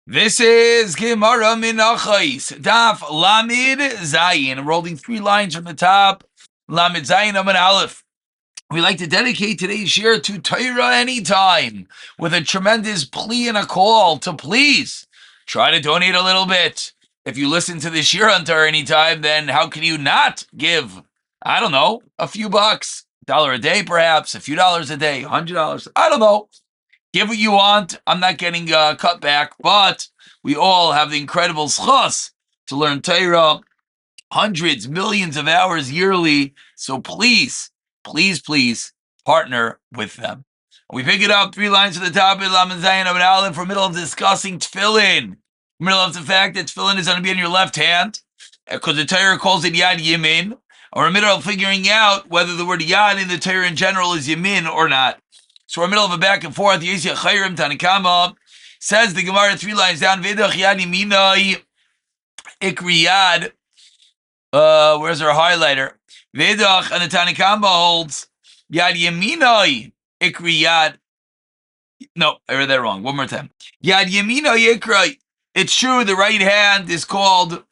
This is Gemara Menachos, Daf Lamed Zayin. We're holding 3 lines from the top. Lamed Zayin Amud Aleph. We like to dedicate today's year to Torah anytime, with a tremendous plea and a call to please try to donate a little bit. If you listen to this year on Torah anytime, then how can you not give, I don't know, a few bucks, $1 a day perhaps, a few dollars a day, $100, I don't know. Give what you want. I'm not getting cut back, but we all have the incredible schos to learn Torah, hundreds, millions of hours yearly. So please, please, please partner with them. We pick it up 3 lines to the top of Lamed Zayin Amud Aleph. We're middle of discussing tefillin. Middle of the fact that tefillin is going to be in your left hand, because the Torah calls it Yad Yamin. Or in the middle of figuring out whether the word Yad in the Torah in general is Yamin or not. So we're in the middle of a back and forth. Yesya Chayrim Tanakama says the Gemara 3 lines down. Vedach Yad Yaminai Ikriyad. Where's our highlighter? Vedach and the Tanakama holds Yad Yaminai Ikriyad. No, I read that wrong. One more time. Yad Yaminai Ikri. It's true the right hand is called.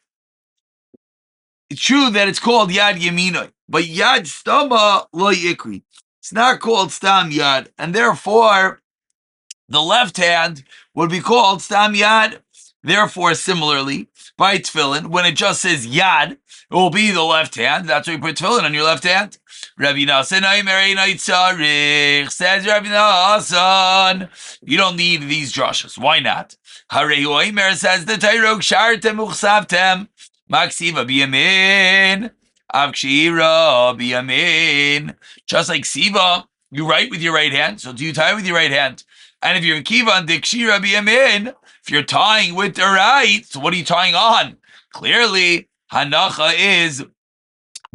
It's true that it's called Yad Yaminai, but Yad Stama Lo Ikri. It's not called Stam Yad, and therefore the left hand would be called Stam Yad. Therefore, similarly, by tefillin, when it just says Yad, it will be the left hand. That's why you put tefillin on your left hand. Rabbi Nassan says Rabbi Nassan, you don't need these drushes. Why not? Harei Oimer says the Torah kshartem uchsavtem maksiva biyamin. Avkshira biyamin. Just like Siva, you write with your right hand, so do you tie with your right hand? And if you're in Kivan, Dikshira biyamin, if you're tying with the right, so what are you tying on? Clearly, Hanacha is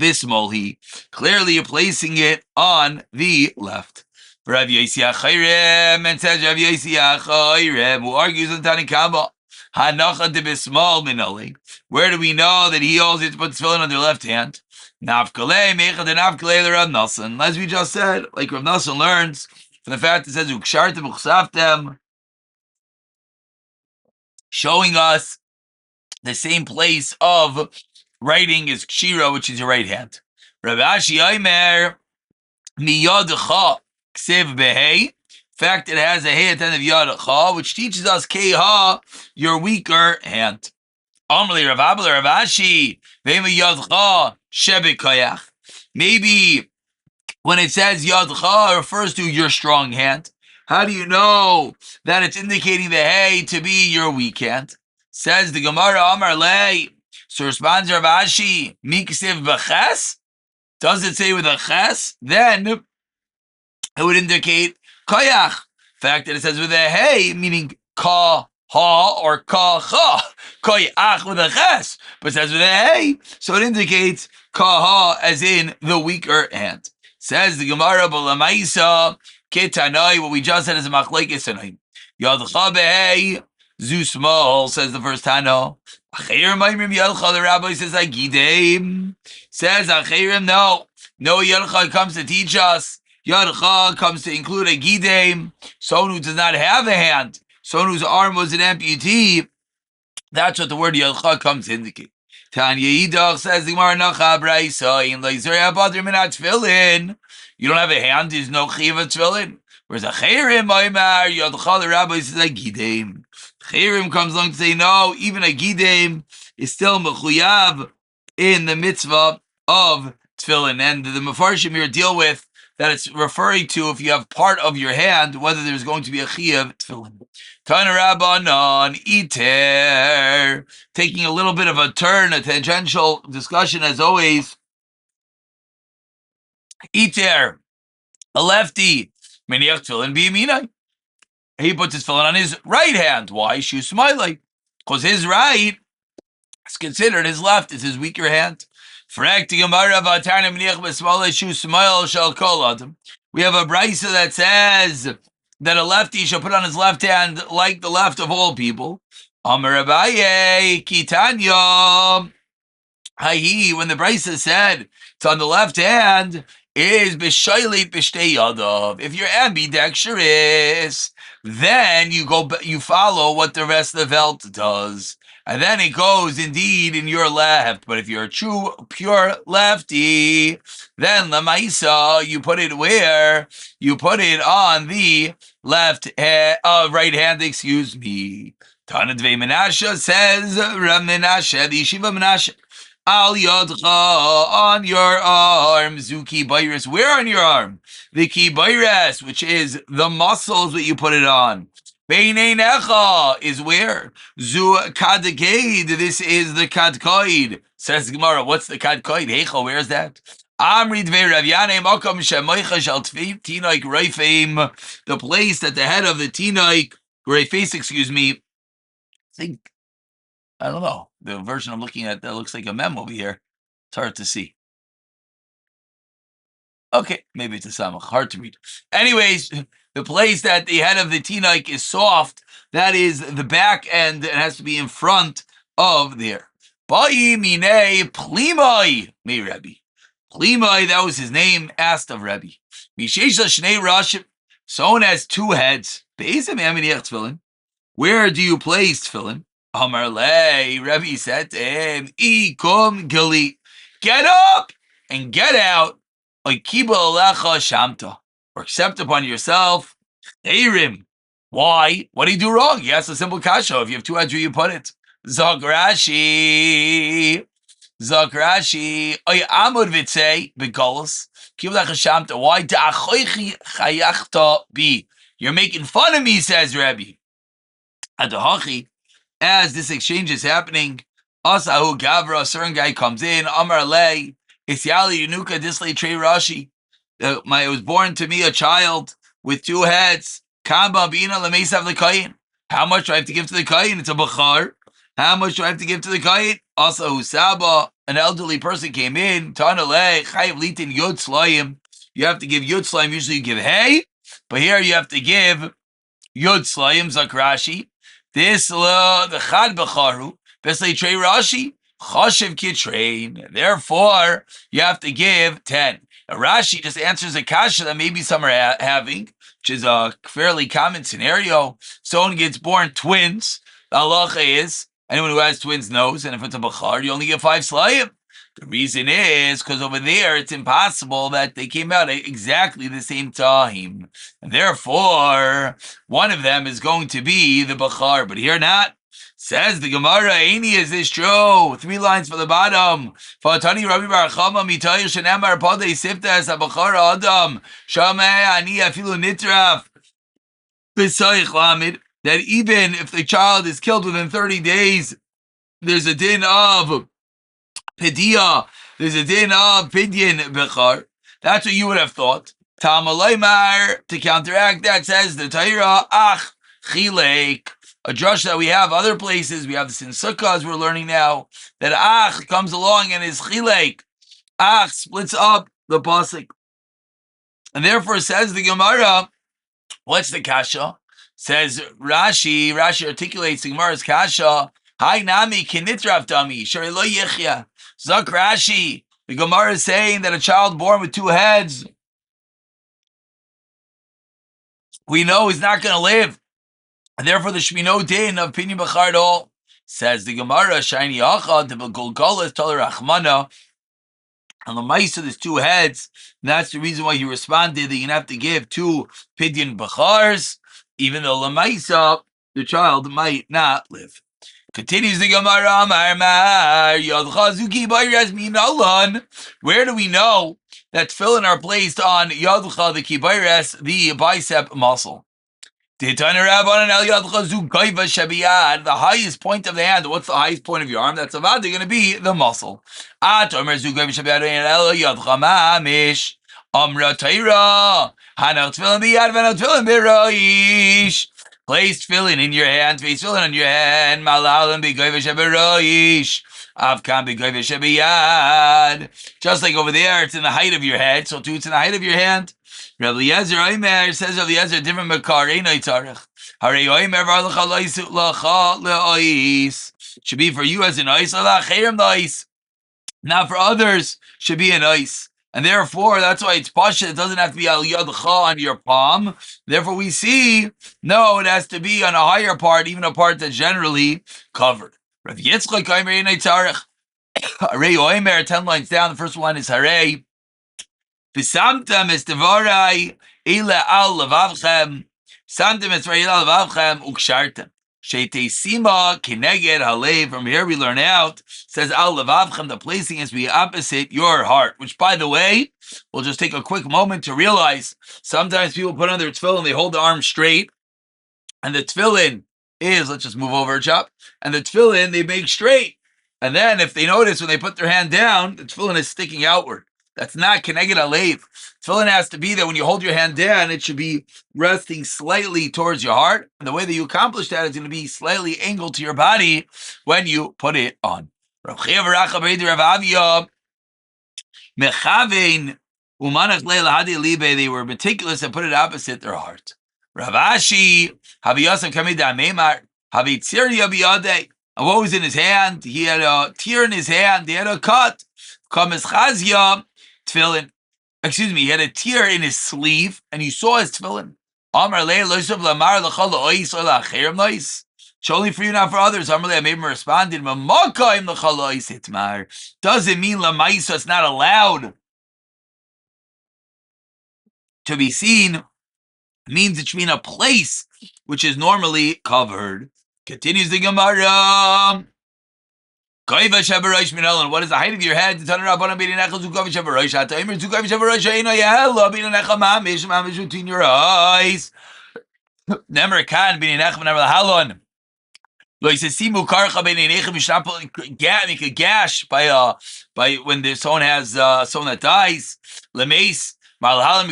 Bismolhi. Clearly, you're placing it on the left. Rav Yossi Chayrem, and says Rav Yossi Chayrem, who argues on Tanakama, Hanacha de Bismol minoli. Where do we know that he holds it to put tefillin on their left hand? Nafkalei mechad and nafkalei Rav Nassan. As we just said, like Rav Nassan learns from the fact that it says ukshartem uchsaftem, showing us the same place of writing is kshira, which is your right hand. Rav Ashi Aimer miyadcha ksev behei. Fact, it has a hey at the end of yadcha, which teaches us keha, your weaker hand. Amrli Rav Abel Rav Ashi v'ema yadcha shebekayach. Maybe when it says yadcha, it refers to your strong hand. How do you know that it's indicating the hey to be your weak hand? Says the Gemara Amar Lei. So responds Rav Ashi, miksiv b'ches? Does it say with a ches? Then it would indicate koyach. Fact that it says with a hey, meaning ka ha or ka cha. Koyach with a ches. But it says with a hey, so it indicates ka ha as in the weaker hand. Says the Gemara B'lamaisa ketanai. What we just said is a machlekes tanai. Yadcha behei zu small, says the first Tano. Achirim Maimrim Yelcha, the rabbi says Agidem. Says Achirim, no Yelcha comes to teach us. Yelcha comes to include a Gidem, someone who does not have a hand, someone whose arm was an amputee. That's what the word Yelcha comes to indicate. Tanya Yidach says the Gemara Nacha Braisa in Leizer Abadir Minat Tefillin. You don't have a hand, there's no Chiv of Tefillin. Whereas Achirim Maimar Yelcha, the rabbi says Agidem. Chirim comes along to say, no, even a gidem is still mechuyav in the mitzvah of tefillin. And the Mefarshim here deal with that it's referring to if you have part of your hand, whether there's going to be a chiyav tefillin. Tana Rabbanon iter. Taking a little bit of a turn, a tangential discussion as always. Iter, a lefty, meniach tefillin b'yaminai. He puts his tefillin on his right hand. Why? Shu smiley. Because his right is considered his left is his weaker hand. We have a brisa that says that a lefty shall put on his left hand like the left of all people. Amar Abaye Kitanya. When the brisa said it's on the left hand, is b'shaylit b'shtei yadav. If you're ambidextrous, then you follow what the rest of the belt does. And then it goes indeed in your left. But if you're a true, pure lefty, then Lamaisa, you put it where? You put it on the right hand, excuse me. Tanadve Menachos says, Menashe, the Yeshiva Menashe, Al Yodcha, on your arm, Zuki Bayris, where on your arm? The Kibayres, which is the muscles that you put it on. Beineinecha is where? Zu Kadgade, this is the Kadkoid. Says Gemara, what's the Kadkoid? Heichel, where's that? Amri Dvei Rav Yanei Makom Shemoicha Shel Tinoik Reifim, the place at the head of the Tinoik, Reifes, excuse me. I don't know. The version I'm looking at that looks like a mem over here. It's hard to see. Okay, maybe it's a samach. Hard to read. Anyways, the place that the head of the tinaik is soft, that is the back end, it has to be in front of there. Ba'i mine plimai, me Rebbe. Plimai, that was his name, asked of Rebbe. Mishesha shnei rashim, someone has two heads. Be'ezem yaminech tefillin. Where do you place tefillin? Amar lei, Rebbe said to him, Ikum gali, get up and get out. Oikiba alecha shamta, or accept upon yourself. Eirim. Why? What did he do wrong? He asked a simple kasha. If you have two heads, where you put it? Zagrashi. Oy amud v'tzei begolos. Kiba alecha shamta. Why? Da'achoichi chayachta bi. You're making fun of me, says Rebbe. Adahachi. As this exchange is happening, Asahu Gavra, a certain guy comes in, Amar Lei, Isyali Yunuka Disley Trey Rashi. It was born to me a child with two heads. Kamba Bina Lamesav the Kayin. How much do I have to give to the Kayin? It's a Bachar. How much do I have to give to the Kayin? Asahu Saba, an elderly person came in, Tana Lei, Chayiv Litin Yud Slayim. You have to give Yud Slayim, usually you give hay, but here you have to give Yud Slayim, Zakrashi. This the Chad Becharu, Besley Trey Rashi, Choshev Kitrein. Therefore, you have to give 10. Now, Rashi just answers a kasha that maybe some are having, which is a fairly common scenario. Someone gets born twins. The halacha is, anyone who has twins knows, and if it's a Bechar, you only get 5 slayim. The reason is because over there it's impossible that they came out at exactly the same time. And therefore, one of them is going to be the Bachar, but here not. Says the Gemara, Aini, is this true? 3 lines for the bottom. Fatani Rabbi Bar Chama mitayir shenemar padei sifta es habachar adam shamei ani afilu nitraf b'sayich lamid, that even if the child is killed within 30 days, there's a din of Pedia, there's a din of Pidyin Bechar. That's what you would have thought. Talmalaymar, to counteract that, says the Taira Ach Chilek, a drush that we have other places. We have this in Sukkah, as we're learning now, that Ach comes along and is Chilek. Ach splits up the pasuk. And therefore says the Gemara, what's the kasha? Says Rashi articulates the Gemara's kasha, Hai nami kinitraf dami, shari lo yichya. Zak Rashi, the Gemara is saying that a child born with 2 heads, we know is not going to live. And therefore the Shmino din of Pinyin Bechar at all. Says the Gemara, Shiny Achad, the Begolgolas, Talar Achmana, and the Maisa, there's 2 heads. And that's the reason why he responded that you have to give 2 Pinyin Bechars, even though the Maisa, the child might not live. Continues the Gemara, where do we know that tefillin are placed on Yadcha, the Kibayres, the bicep muscle? The highest point of the hand. What's the highest point of your arm? That's about going to be the muscle. Place tefillin in your hand, face tefillin on your hand. Just like over there, it's in the height of your head, so too it's in the height of your hand. Rabbi Eliezer Omer says Rabbi Eliezer different makar. Should be for you as an ice, not for others. Should be an ice. And therefore, that's why it's pasha. It doesn't have to be al yadcha on your palm. Therefore, we see, no, it has to be on a higher part, even a part that's generally covered. Rav Yitzchak Omer Einay Tzarech. Harei Omer, 10 lines down. The first one is Harei. V'samtem es devarai ila al levavchem. Samtem es devarai ila levavchem ukshartem. Sheitesima kineged halev. From here we learn out, says al levavchem, the placing is to be opposite your heart. Which, by the way, we'll just take a quick moment to realize sometimes people put on their tefillin, they hold the arm straight, and the tefillin is, let's just move over, chop, and the tefillin they make straight. And then if they notice when they put their hand down, the tefillin is sticking outward. That's not keneged halev. Tefillin has to be that when you hold your hand down, it should be resting slightly towards your heart. And the way that you accomplish that is going to be slightly angled to your body when you put it on. They were meticulous and put it opposite their heart. Ravashi, and what was in his hand? He had a tear in his hand. He had a cut. Tefillin. Excuse me, he had a tear in his sleeve, and you saw his tefillin. It's only for you, not for others. I made him responded. Doesn't mean lamaisa, it's not allowed to be seen. It means it should be in a place which is normally covered. Continues the Gemara. What is the height of your head? Between your eyes. Never can be halon. Like says, simu karcha beineinechem. You should not make a gash by when there's someone has someone that dies. Lemeis. You don't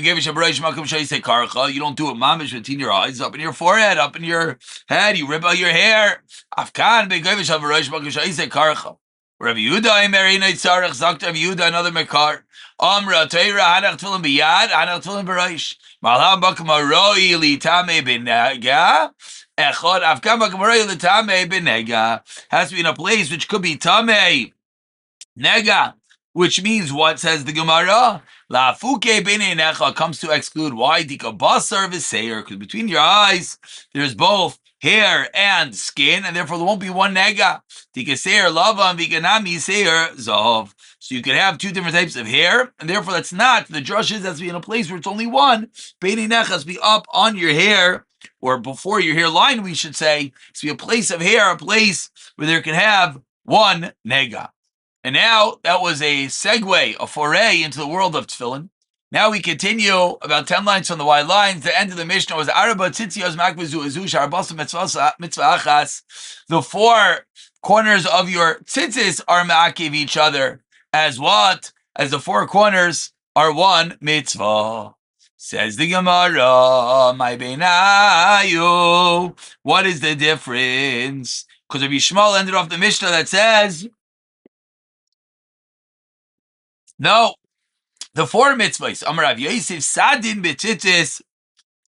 do it mamish between your eyes, up in your forehead, up in your head. You rip out your hair. Afkan begovish havarosh makushay karcha. Rabbi Yehuda Emer Einay Tzarech Zakt Rabbi Yehuda another mekar. Amra Teira Hanach Tefillin biyad Hanach Tefillin b'rosh. Malham Bakam Aroi Litame Benega. Echad Afkan Bakam Aroi Litame Benega. Has to be in a place which could be Tamei Nega. Which means what, says the Gemara? La fuke beineinecha comes to exclude why dika basar v'seir, because between your eyes there's both hair and skin, and therefore there won't be one nega. Dika seir lava and vikanami seir zav. So you could have two different types of hair, and therefore that's not the drushes. That's to be in a place where it's only one. Beineinecha has to be up on your hair, or before your hairline, we should say. It's to be a place of hair, a place where there can have one nega. And now that was a segue, a foray into the world of tefillin. Now we continue about 10 lines from the wide lines. The end of the Mishnah was Arba Tzitzios Makvizu Izu Sharbasa Mitzvah Achas. The four corners of your tzitzis are ma'akiv each other. As what? As the four corners are one mitzvah. Says the Gemara, my beinayu. What is the difference? Because Rabbi Shmuel ended off the Mishnah that says, no, the four mitzvahs. Amarav Yosef Sadin betzitzis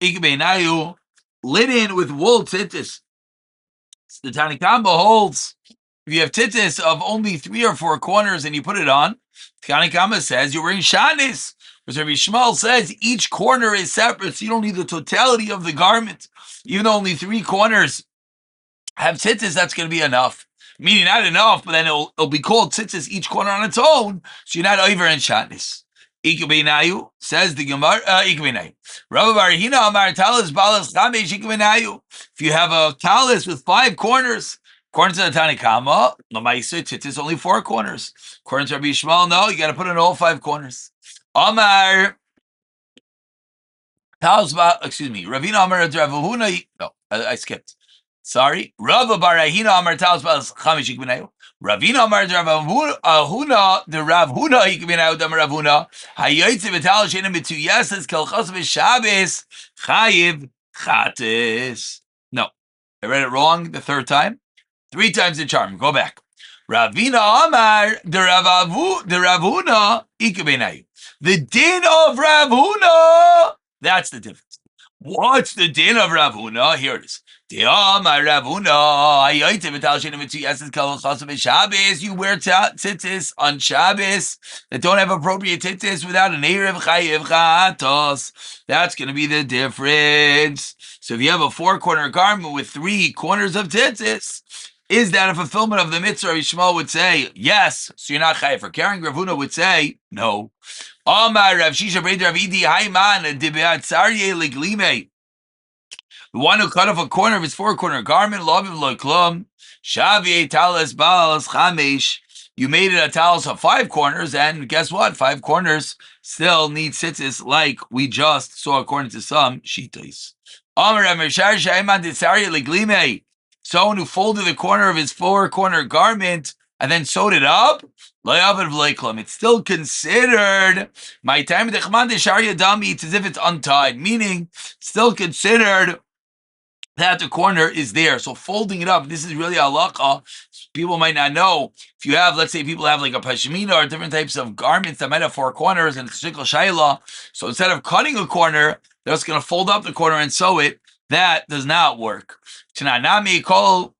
ikbeinayu, linen with wool tzitzis. The Tanakh holds if you have tzitzis of only 3 or 4 corners and you put it on, Tanakh says you're wearing shanis. Whereas Rabbi Shmuel says each corner is separate, so you don't need the totality of the garment. Even though only 3 corners have tzitzis, that's going to be enough. Meaning not enough, but then it'll be called tzitzis each corner on its own, so you're not over in shatnis. Ikubeinayu, says the Gemara, Ikubeinayu. Rabbi Barahina Amar Talis Balas Chamesh Ikubeinayu. If you have a talis with 5 corners, according to the Tanakhama, Lamaisa tzitzis only 4 corners. According to Rabbi Shmuel, no, you got to put in all 5 corners. Amar Talis, excuse me, Ravina Amar Dravahuna. No, I skipped. Sorry, Rabbi Barahina Amar Talis Balas Chamesh Ikubeinayu. Ravina Amar Ravuna, the Ravuna Ikbeinayu Dam Ravuna. Hayotze v'tal sheina mituyasas kelchos v'shabes chayiv chates. No, I read it wrong the 3rd time. 3 times the charm. Go back. Ravina Amar the Ravuna Ikbeinayu. The din of Ravuna. That's the difference. What's the din of Ravuna? Here it is. You wear tzitzis on Shabbos that don't have appropriate tzitzis without an Erev Chayev Chatos. That's going to be the difference. So if you have a 4-corner garment with 3 corners of tzitzis, is that a fulfillment of the mitzvah? Yishmael would say yes, so you're not chayev for carrying. Rav Huna would say no. Amar Rav Shisha Breder Rav Idi Hayman Dibeatzarye Liglime. The one who cut off a corner of his 4-corner garment, lovim lo klum, shavye talis balas chamesh. You made it a talis of 5 corners, and guess what? 5 corners still need tzitzis, like we just saw according to some shitos. Amar Rav Meshar Shaiman Ditzarye Liglime. Someone who folded the corner of his 4-corner garment and then sewed it up, it's still considered my time it's as if it's untied, meaning still considered that the corner is there. So folding it up, this is really halakha. People might not know. If you have, let's say people have like a pashmina or different types of garments that might have 4 corners and it's shikl shayla. So instead of cutting a corner, they're just going to fold up the corner and sew it. That does not work. Tananami call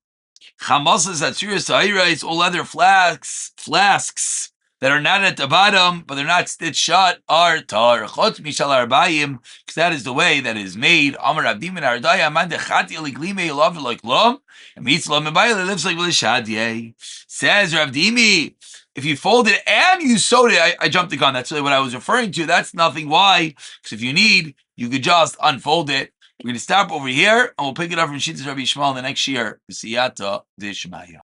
chamasas atzuris ha'ira, all other flasks that are not at the bottom, but they're not stitched shut, are tar. Chutz mishal arbayim, because that is the way that it is made. Amar Abdim and Ardaya, man dechati aliglime, love like lom, and mitzvah mebayla lives like v'lishadye. Says Rav Dimi, if you fold it and you sewed it, I jumped the gun. That's really what I was referring to. That's nothing. Why? Because if you need, you could just unfold it. We're going to stop over here, and we'll pick it up from Shittas Rabbi Yishmael the next year. Siyata Dishmaya.